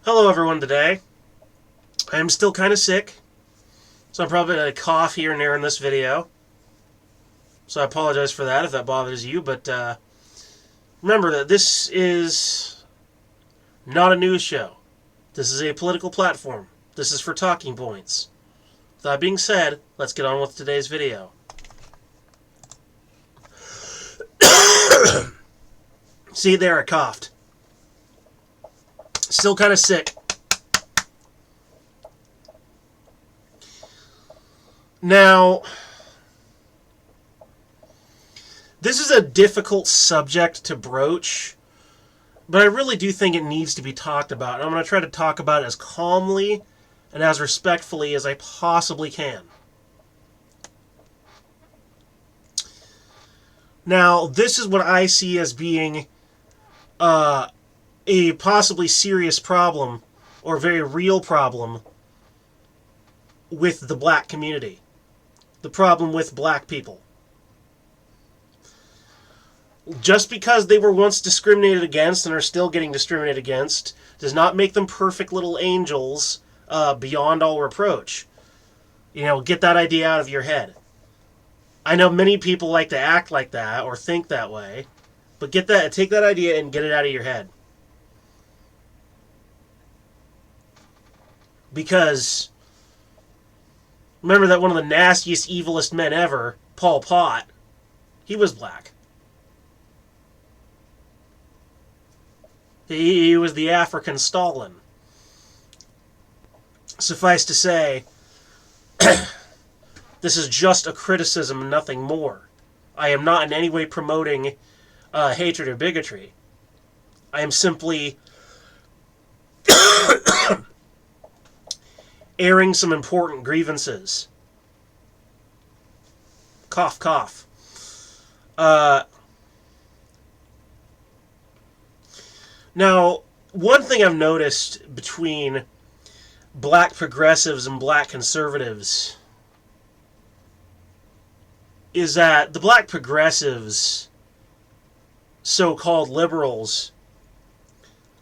Hello everyone today. I'm still kind of sick, so I'm probably going to cough here and there in this video. So I apologize for that if that bothers you, but remember that this is not a news show. This is a political platform. This is for talking points. With that being said, let's get on with today's video. See there, I coughed. Still kind of sick. Now, this is a difficult subject to broach, but I really do think it needs to be talked about. And I'm going to try to talk about it as calmly and as respectfully as I possibly can. Now, this is what I see as being a possibly serious problem, or very real problem, with the black community. The problem with black people. Just because they were once discriminated against and are still getting discriminated against does not make them perfect little angels beyond all reproach. You know, get that idea out of your head. I know many people like to act like that or think that way, but take that idea and get it out of your head. Because remember that one of the nastiest, evilest men ever, Pol Pot, he was black. He was the African Stalin. Suffice to say, this is just a criticism and nothing more. I am not in any way promoting hatred or bigotry. I am simply airing some important grievances. Cough, cough. Now, one thing I've noticed between black progressives and black conservatives is that the black progressives, so-called liberals,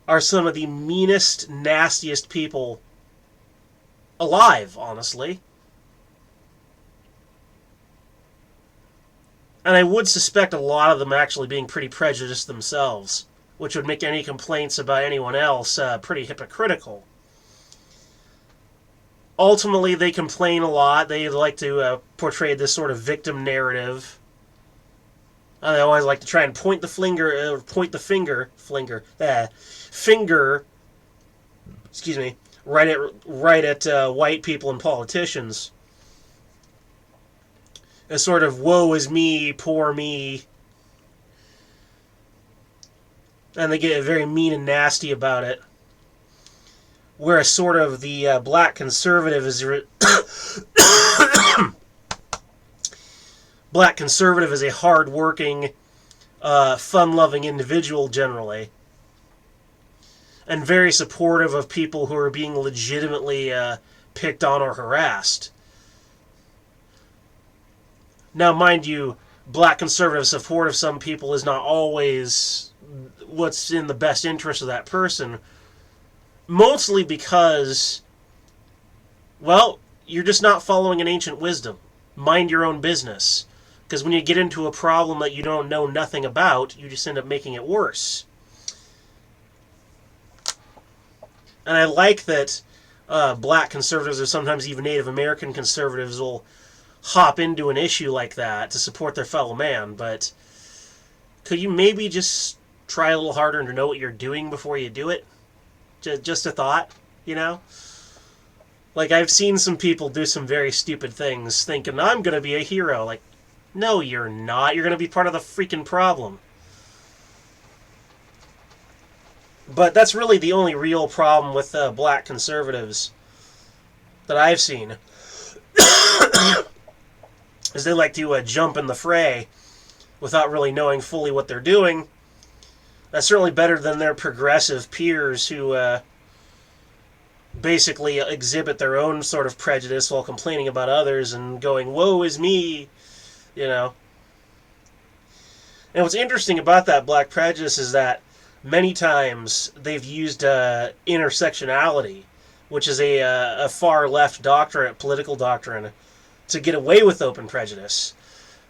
are some of the meanest, nastiest people alive, honestly. And I would suspect a lot of them actually being pretty prejudiced themselves, which would make any complaints about anyone else pretty hypocritical. Ultimately, they complain a lot. They like to portray this sort of victim narrative. They always like to try and point the finger, excuse me, right at white people and politicians. A sort of woe is me, poor me. And they get very mean and nasty about it. Whereas sort of the black conservative is black conservative is a hard-working, fun-loving individual generally, and very supportive of people who are being legitimately picked on or harassed. Now, mind you, black conservative support of some people is not always what's in the best interest of that person. Mostly because, well, you're just not following an ancient wisdom. Mind your own business. Because when you get into a problem that you don't know nothing about, you just end up making it worse. And I like that black conservatives, or sometimes even Native American conservatives, will hop into an issue like that to support their fellow man, but could you maybe just try a little harder to know what you're doing before you do it? Just a thought, you know? Like, I've seen some people do some very stupid things thinking, I'm going to be a hero. Like, no, you're not. You're going to be part of the freaking problem. But that's really the only real problem with black conservatives that I've seen. Is they like to jump in the fray without really knowing fully what they're doing. That's certainly better than their progressive peers who basically exhibit their own sort of prejudice while complaining about others and going, woe is me, you know. And what's interesting about that black prejudice is that many times they've used intersectionality, which is a far left doctrine, political doctrine, to get away with open prejudice.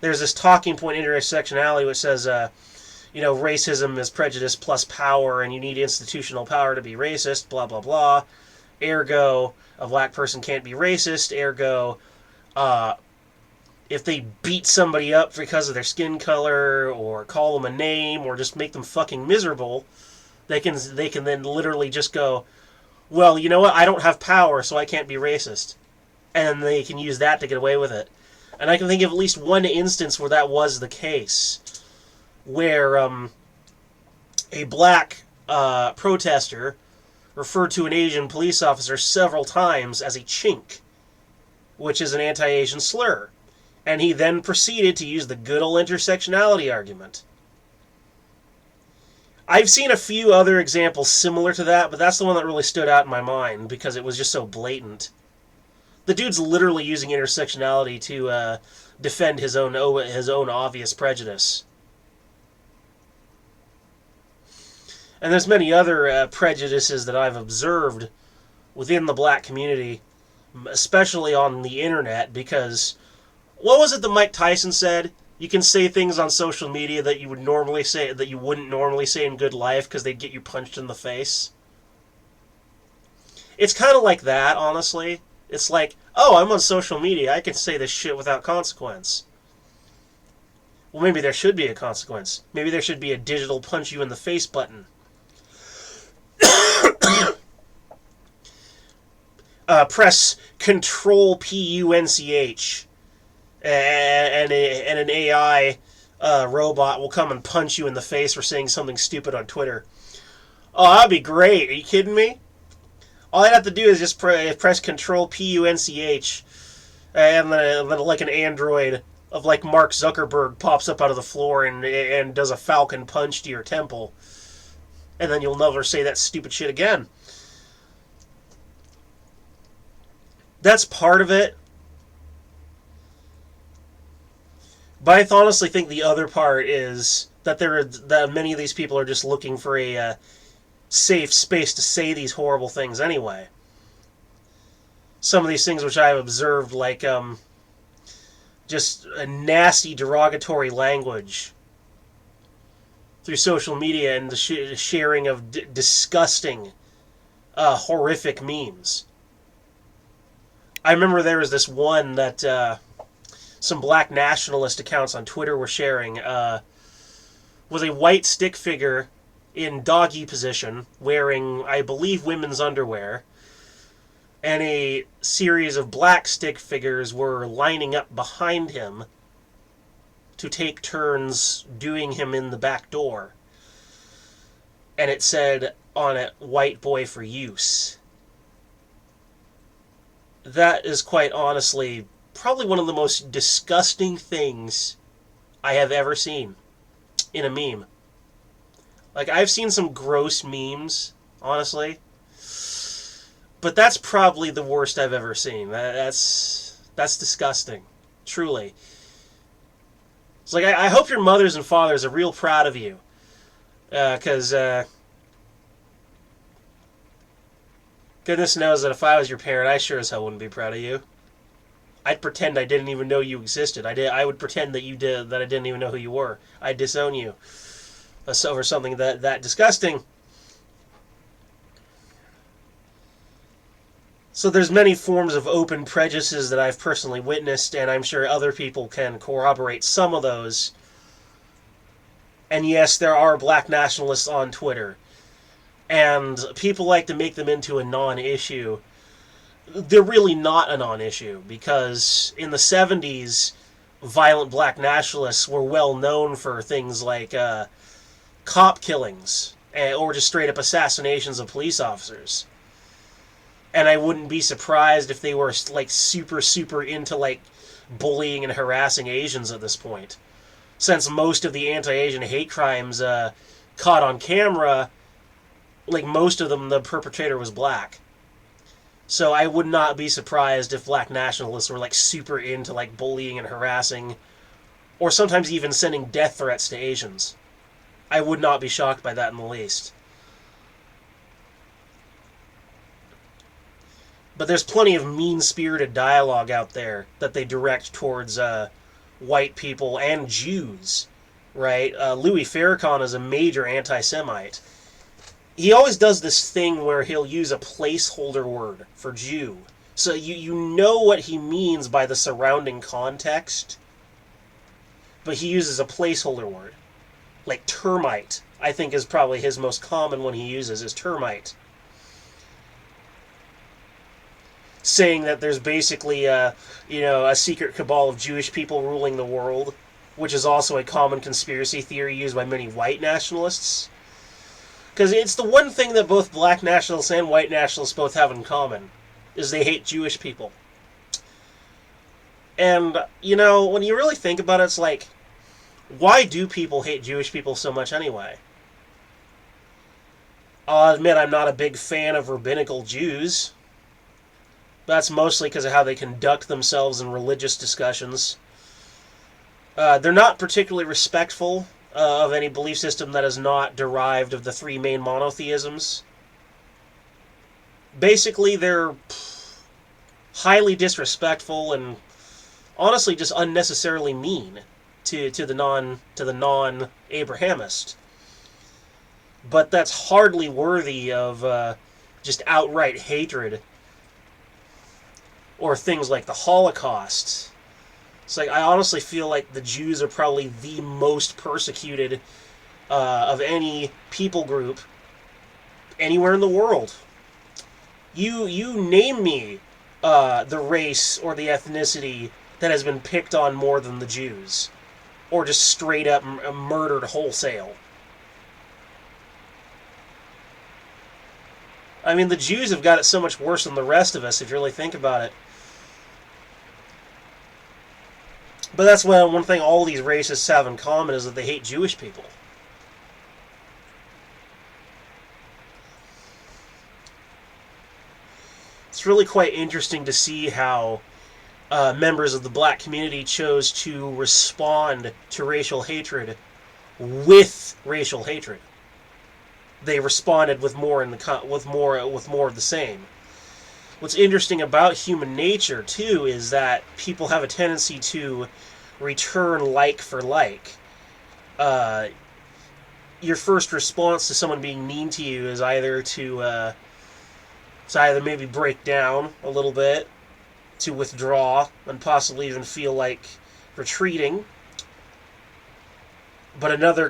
There's this talking point, intersectionality, which says, racism is prejudice plus power, and you need institutional power to be racist, blah, blah, blah. Ergo, a black person can't be racist. Ergo, if they beat somebody up because of their skin color, or call them a name, or just make them fucking miserable, they can then literally just go, well, you know what, I don't have power, so I can't be racist. And they can use that to get away with it. And I can think of at least one instance where that was the case, where a black protester referred to an Asian police officer several times as a chink, which is an anti-Asian slur. And he then proceeded to use the good old intersectionality argument. I've seen a few other examples similar to that, but that's the one that really stood out in my mind because it was just so blatant. The dude's literally using intersectionality to defend his own obvious prejudice. And there's many other prejudices that I've observed within the black community, especially on the internet, because what was it that Mike Tyson said? You can say things on social media that you wouldn't normally say in good life because they'd get you punched in the face. It's kind of like that, honestly. It's like, oh, I'm on social media, I can say this shit without consequence. Well, maybe there should be a consequence. Maybe there should be a digital punch you in the face button. Press Control PUNCH, and an AI robot will come and punch you in the face for saying something stupid on Twitter. Oh, that'd be great. Are you kidding me? All I'd have to do is just press Control PUNCH, and then like an android of like Mark Zuckerberg pops up out of the floor and does a falcon punch to your temple. And then you'll never say that stupid shit again. That's part of it. But I honestly think the other part is that that many of these people are just looking for a safe space to say these horrible things anyway. Some of these things which I've observed, like just a nasty derogatory language through social media and the sharing of disgusting, horrific memes. I remember there was this one that some black nationalist accounts on Twitter were sharing, was a white stick figure in doggy position, wearing, I believe, women's underwear, and a series of black stick figures were lining up behind him to take turns doing him in the back door. And it said on it, "White boy for use." That is quite honestly probably one of the most disgusting things I have ever seen in a meme. Like, I've seen some gross memes, honestly, but that's probably the worst I've ever seen. That's disgusting, truly. It's like, I hope your mothers and fathers are real proud of you, because goodness knows that if I was your parent, I sure as hell wouldn't be proud of you. I'd pretend I didn't even know you existed. I would pretend that I didn't even know who you were. I'd disown you over something that disgusting. So there's many forms of open prejudices that I've personally witnessed, and I'm sure other people can corroborate some of those. And yes, there are black nationalists on Twitter, and people like to make them into a non-issue. They're really not a non-issue, because in the 70s, violent black nationalists were well known for things like cop killings, or just straight-up assassinations of police officers. And I wouldn't be surprised if they were like super into like bullying and harassing Asians at this point, since most of the anti-Asian hate crimes caught on camera, like most of them, the perpetrator was black. So I would not be surprised if black nationalists were like super into like bullying and harassing, or sometimes even sending death threats to Asians. I would not be shocked by that in the least. But there's plenty of mean-spirited dialogue out there that they direct towards white people and Jews, right? Louis Farrakhan is a major anti-Semite. He always does this thing where he'll use a placeholder word for Jew. So you know what he means by the surrounding context, but he uses a placeholder word. Like termite, I think is probably his most common one he uses, is termite. Saying that there's basically a secret cabal of Jewish people ruling the world, which is also a common conspiracy theory used by many white nationalists. Because it's the one thing that both black nationalists and white nationalists both have in common, is they hate Jewish people. And, when you really think about it, it's like, why do people hate Jewish people so much anyway? I'll admit I'm not a big fan of rabbinical Jews. That's mostly because of how they conduct themselves in religious discussions. They're not particularly respectful of any belief system that is not derived of the three main monotheisms. Basically, they're highly disrespectful and honestly just unnecessarily mean to the non-Abrahamist. But that's hardly worthy of just outright hatred. Or things like the Holocaust. It's like, I honestly feel like the Jews are probably the most persecuted of any people group anywhere in the world. You name me the race or the ethnicity that has been picked on more than the Jews. Or just straight up murdered wholesale. I mean, the Jews have got it so much worse than the rest of us, if you really think about it. But that's one thing all these racists have in common, is that they hate Jewish people. It's really quite interesting to see how members of the black community chose to respond to racial hatred with racial hatred. They responded with more of the same. What's interesting about human nature, too, is that people have a tendency to return like for like. Your first response to someone being mean to you is either to maybe break down a little bit, to withdraw, and possibly even feel like retreating. But another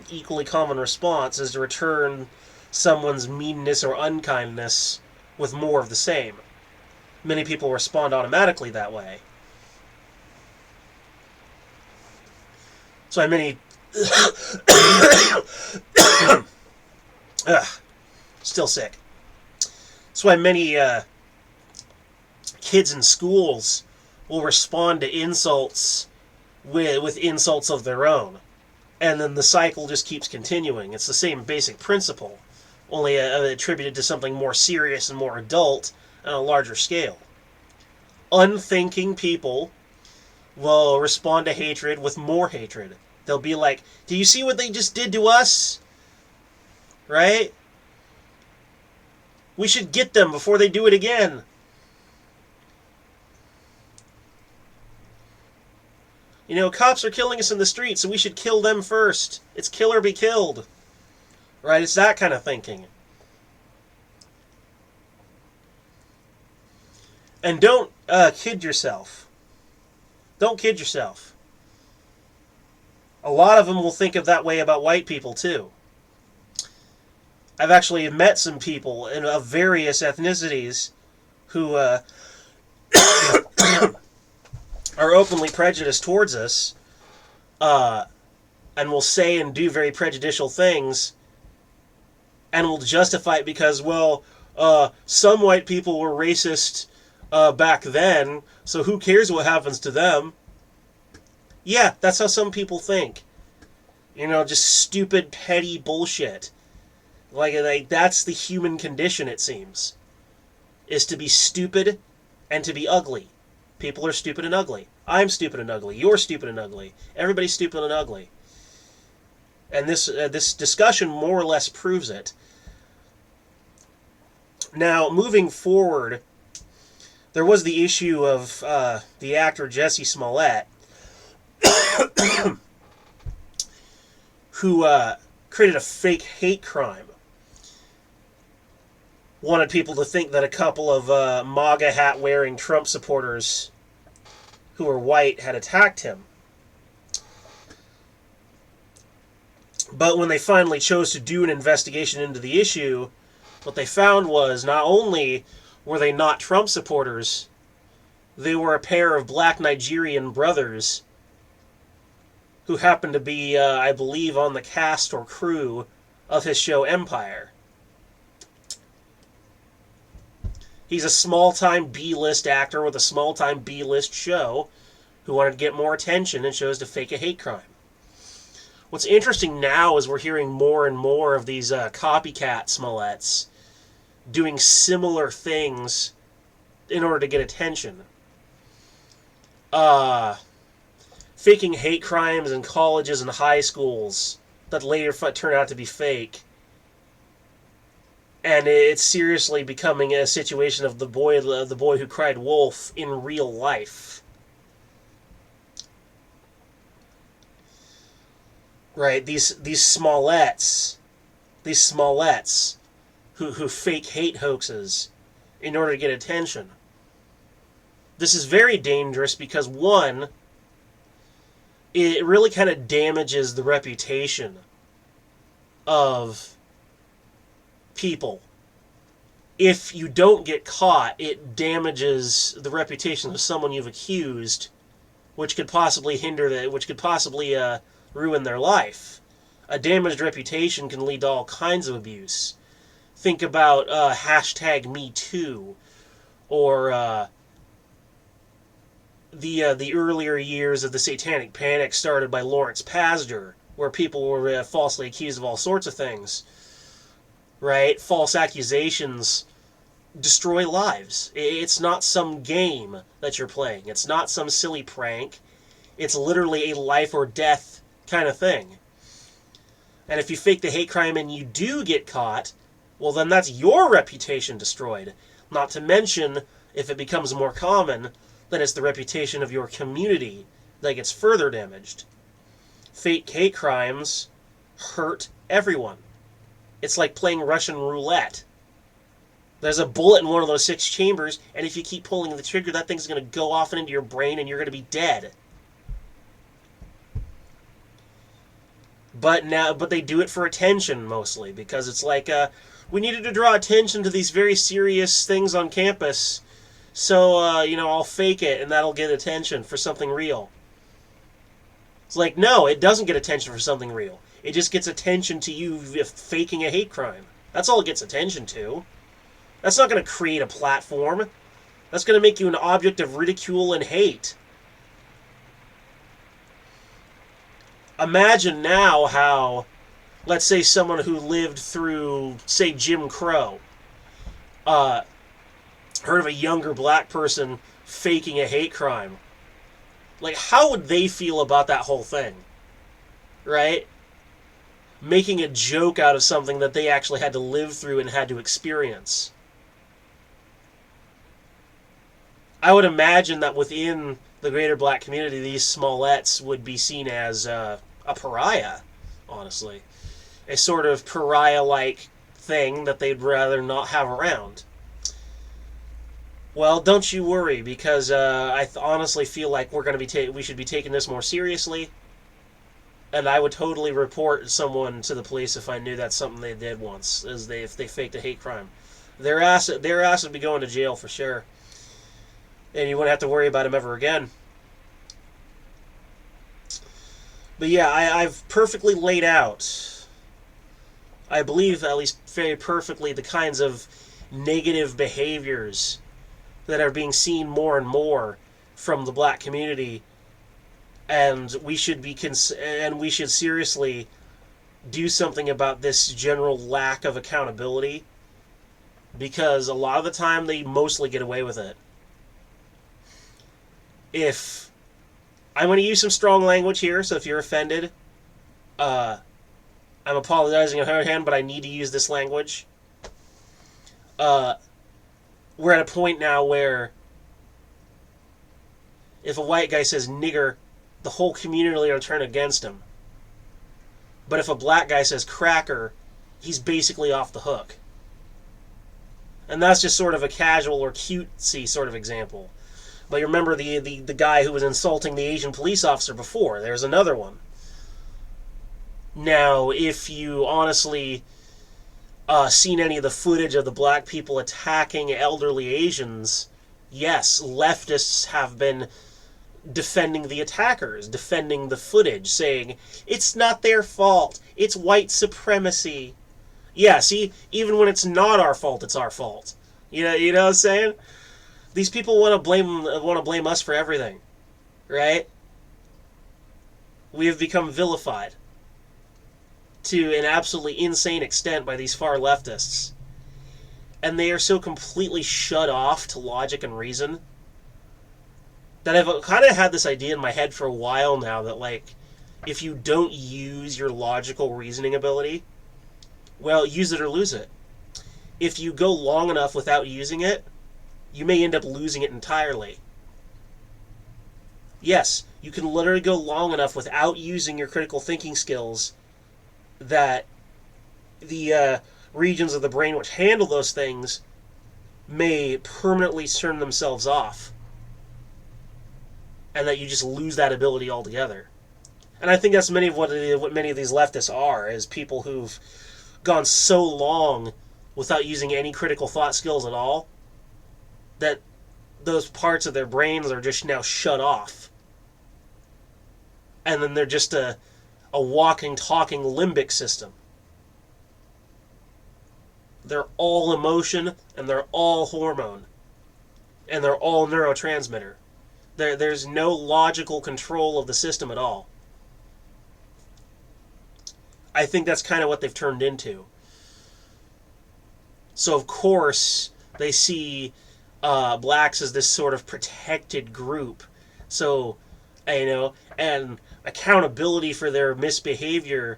equally common response is to return someone's meanness or unkindness with more of the same. Many people respond automatically that way. So many... Still sick. That's why many kids in schools will respond to insults with insults of their own. And then the cycle just keeps continuing. It's the same basic principle, only attributed to something more serious and more adult on a larger scale. Unthinking people will respond to hatred with more hatred. They'll be like, do you see what they just did to us? Right? We should get them before they do it again. Cops are killing us in the street, so we should kill them first. It's kill or be killed. Right? It's that kind of thinking. And don't kid yourself. Don't kid yourself. A lot of them will think of that way about white people, too. I've actually met some people of various ethnicities who are openly prejudiced towards us, and will say and do very prejudicial things, and will justify it because, some white people were racist back then, so who cares what happens to them? Yeah, that's how some people think. Just stupid, petty bullshit. Like that's the human condition, it seems. Is to be stupid and to be ugly. People are stupid and ugly. I'm stupid and ugly. You're stupid and ugly. Everybody's stupid and ugly. And this discussion more or less proves it. Now, moving forward, there was the issue of the actor Jesse Smollett, who created a fake hate crime. Wanted people to think that a couple of MAGA hat wearing Trump supporters who were white had attacked him. But when they finally chose to do an investigation into the issue, what they found was not only were they not Trump supporters, they were a pair of black Nigerian brothers who happened to be, I believe, on the cast or crew of his show Empire. He's a small-time B-list actor with a small-time B-list show who wanted to get more attention and chose to fake a hate crime. What's interesting now is we're hearing more and more of these copycat Smolletts doing similar things in order to get attention. Faking hate crimes in colleges and high schools that later turn out to be fake. And it's seriously becoming a situation of the boy who cried wolf in real life. Right, these Smolletts who fake hate hoaxes in order to get attention. This is very dangerous because, one, it really kind of damages the reputation of people. If you don't get caught, it damages the reputation of someone you've accused, which could possibly ruin their life. A damaged reputation can lead to all kinds of abuse. Think about hashtag #MeToo, or the earlier years of the Satanic Panic started by Lawrence Pastor, where people were falsely accused of all sorts of things. Right? False accusations destroy lives. It's not some game that you're playing. It's not some silly prank. It's literally a life or death kind of thing. And if you fake the hate crime and you do get caught, well, then that's your reputation destroyed. Not to mention, if it becomes more common, then it's the reputation of your community that gets further damaged. Fake hate crimes hurt everyone. It's like playing Russian roulette. There's a bullet in one of those 6 chambers, and if you keep pulling the trigger, that thing's going to go off and into your brain, and you're going to be dead. But they do it for attention, mostly, because it's like, we needed to draw attention to these very serious things on campus, so, I'll fake it, and that'll get attention for something real. It's like, no, it doesn't get attention for something real. It just gets attention to you faking a hate crime. That's all it gets attention to. That's not going to create a platform. That's going to make you an object of ridicule and hate. Imagine now how, let's say, someone who lived through, say, Jim Crow, heard of a younger black person faking a hate crime. Like, how would they feel about that whole thing? Right? Making a joke out of something that they actually had to live through and had to experience. I would imagine that within the greater black community, these Smolletts would be seen as a pariah, honestly. A sort of pariah-like thing that they'd rather not have around. Well, don't you worry, because I honestly feel like we should be taking this more seriously, and I would totally report someone to the police if I knew that's something they did once, if they faked a hate crime. Their ass would be going to jail for sure, and you wouldn't have to worry about him ever again. But yeah, I've perfectly laid out, I believe at least very perfectly, the kinds of negative behaviors that are being seen more and more from the black community, and we should seriously do something about this general lack of accountability, because a lot of the time they mostly get away with it. If I'm going to use some strong language here, so if you're offended, I'm apologizing on her hand, but I need to use this language. Uh, we're at a point now where if a white guy says nigger, the whole community will turn against him. But if a black guy says cracker, he's basically off the hook. And that's just sort of a casual or cutesy sort of example. But you remember the guy who was insulting the Asian police officer before. There's another one. Now, if you honestly seen any of the footage of the black people attacking elderly Asians, yes, leftists have been defending the attackers, defending the footage, saying, it's not their fault, it's white supremacy. Yeah, see, even when it's not our fault, it's our fault. You know what I'm saying? These people want to blame us for everything, right? We have become vilified to an absolutely insane extent by these far leftists. And they are so completely shut off to logic and reason that I've kind of had this idea in my head for a while now that, like, if you don't use your logical reasoning ability, well, use it or lose it. If you go long enough without using it, you may end up losing it entirely. Yes, you can literally go long enough without using your critical thinking skills that the regions of the brain which handle those things may permanently turn themselves off. And that you just lose that ability altogether. And I think that's what many of these leftists are, is people who've gone so long without using any critical thought skills at all that those parts of their brains are just now shut off. And then they're just a walking, talking limbic system. They're all emotion, and they're all hormone, and they're all neurotransmitter. There's no logical control of the system at all. I think that's kind of what they've turned into. So, of course, they see blacks as this sort of protected group. So, and accountability for their misbehavior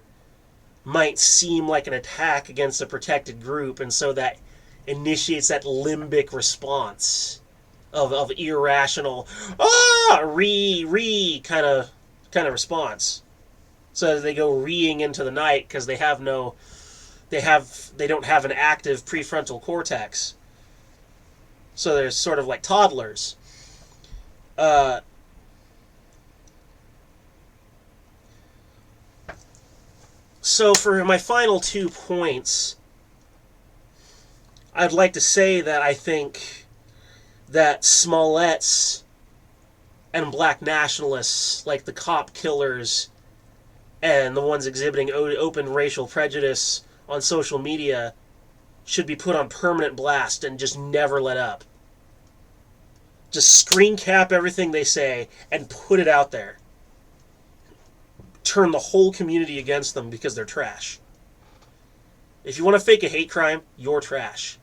might seem like an attack against a protected group, and so that initiates that limbic response of irrational kind of response. So they go reeing into the night because they don't have an active prefrontal cortex. So they're sort of like toddlers. So for my final 2 points, I'd like to say that I think that Smollett's and black nationalists, like the cop killers and the ones exhibiting open racial prejudice on social media, should be put on permanent blast and just never let up. Just screen cap everything they say and put it out there. Turn the whole community against them because they're trash. If you want to fake a hate crime, you're trash.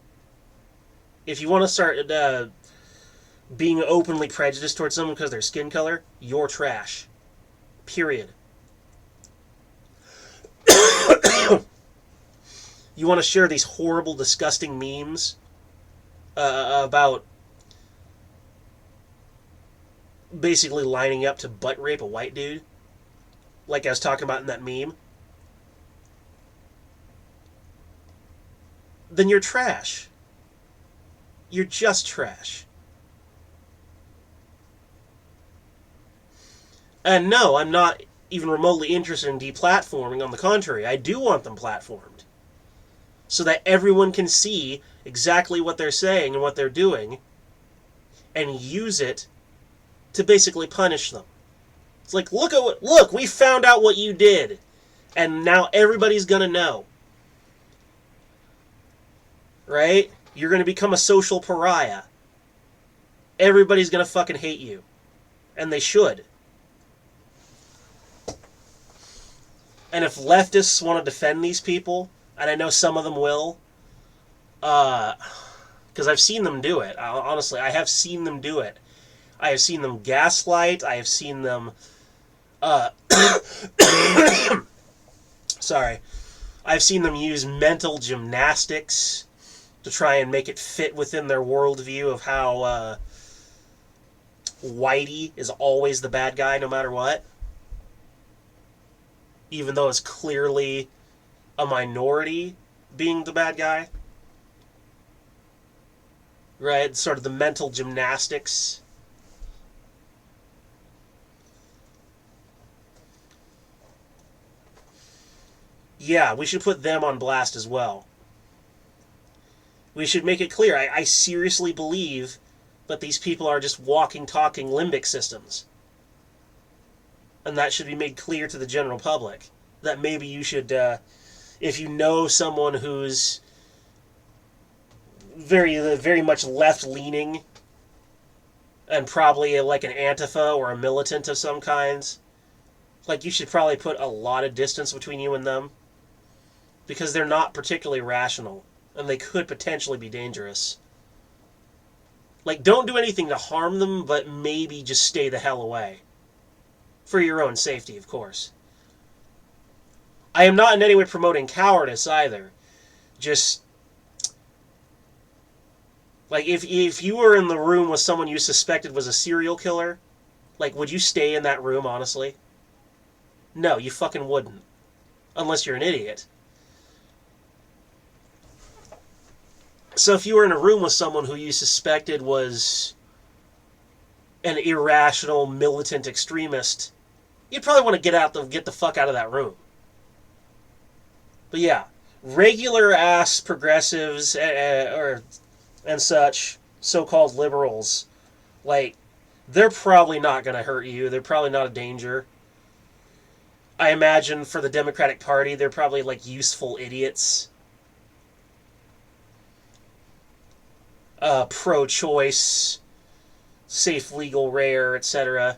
If you want to start being openly prejudiced towards someone because of their skin color, you're trash. Period. You want to share these horrible, disgusting memes about basically lining up to butt rape a white dude, like I was talking about in that meme, then you're trash. You're just trash. And no, I'm not even remotely interested in deplatforming. On the contrary, I do want them platformed, so that everyone can see exactly what they're saying and what they're doing, and use it to basically punish them. It's like, look, we found out what you did, and now everybody's gonna know. Right? You're gonna become a social pariah. Everybody's gonna fucking hate you. And they should. And if leftists want to defend these people, and I know some of them will, because I've seen them do it. Honestly, I have seen them do it. I have seen them gaslight. I have seen them... sorry. I've seen them use mental gymnastics to try and make it fit within their worldview of how Whitey is always the bad guy no matter what, even though it's clearly a minority being the bad guy. Right? Sort of the mental gymnastics. Yeah, we should put them on blast as well. We should make it clear. I seriously believe that these people are just walking, talking limbic systems. And that should be made clear to the general public. That maybe you should, if you know someone who's very much left-leaning and probably like an Antifa or a militant of some kinds, like, you should probably put a lot of distance between you and them, because they're not particularly rational, and they could potentially be dangerous. Like, don't do anything to harm them, but maybe just stay the hell away. For your own safety, of course. I am not in any way promoting cowardice either. Just, like, if you were in the room with someone you suspected was a serial killer, like, would you stay in that room, honestly? No, you fucking wouldn't. Unless you're an idiot. So if you were in a room with someone who you suspected was an irrational, militant extremist, you'd probably want to get the fuck out of that room. But yeah, regular ass progressives and such, so-called liberals, like, they're probably not going to hurt you. They're probably not a danger. I imagine for the Democratic Party, they're probably like useful idiots. Pro-choice, safe, legal, rare, etc.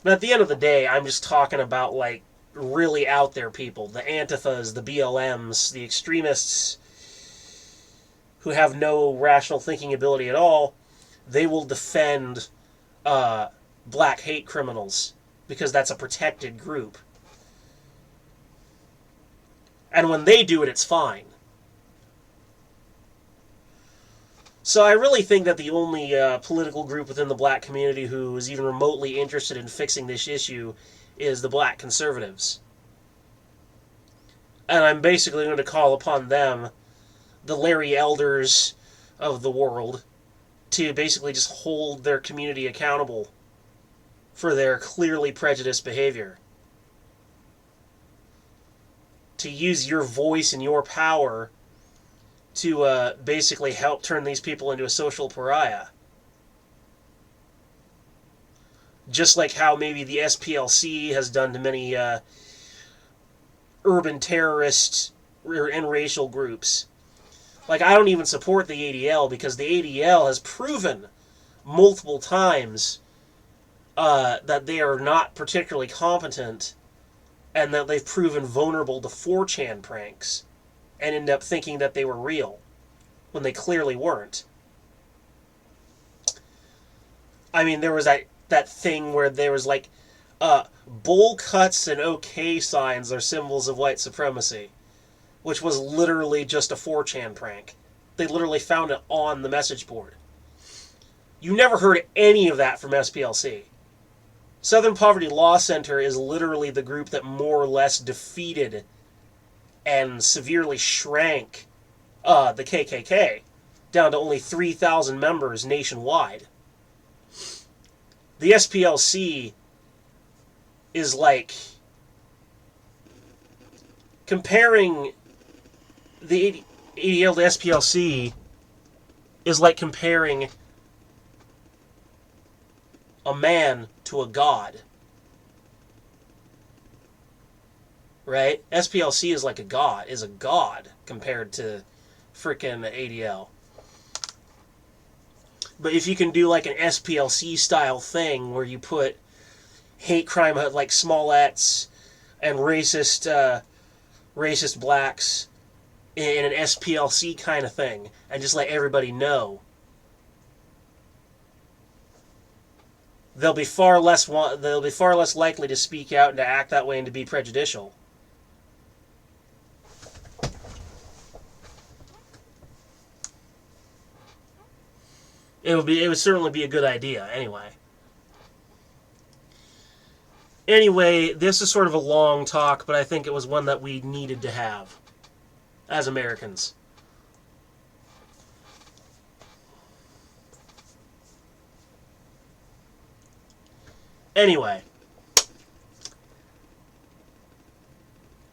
But at the end of the day, I'm just talking about, like, really out there people. The Antifas, the BLMs, the extremists who have no rational thinking ability at all. They will defend black hate criminals because that's a protected group. And when they do it, it's fine. So I really think that the only political group within the black community who is even remotely interested in fixing this issue is the black conservatives. And I'm basically going to call upon them, the Larry Elders of the world, to basically just hold their community accountable for their clearly prejudiced behavior. To use your voice and your power to basically help turn these people into a social pariah. Just like how maybe the SPLC has done to many urban terrorist and racial groups. Like, I don't even support the ADL because the ADL has proven multiple times that they are not particularly competent, and that they've proven vulnerable to 4chan pranks and end up thinking that they were real when they clearly weren't. I mean, there was that thing where there was like bowl cuts and OK signs are symbols of white supremacy, which was literally just a 4chan prank. They literally found it on the message board. You never heard any of that from SPLC. Southern Poverty Law Center is literally the group that more or less defeated and severely shrank the KKK down to only 3,000 members nationwide. The SPLC is like comparing the ADL to SPLC is like comparing a man to a god. Right? SPLC is like a god compared to frickin' ADL. But if you can do like an SPLC style thing where you put hate crime like Smallettes and racist blacks in an SPLC kind of thing and just let everybody know, they'll be far less likely to speak out and to act that way and to be prejudicial. It would certainly be a good idea anyway. Anyway, this is sort of a long talk, but I think it was one that we needed to have as Americans. Anyway,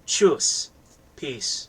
tschüss. Peace.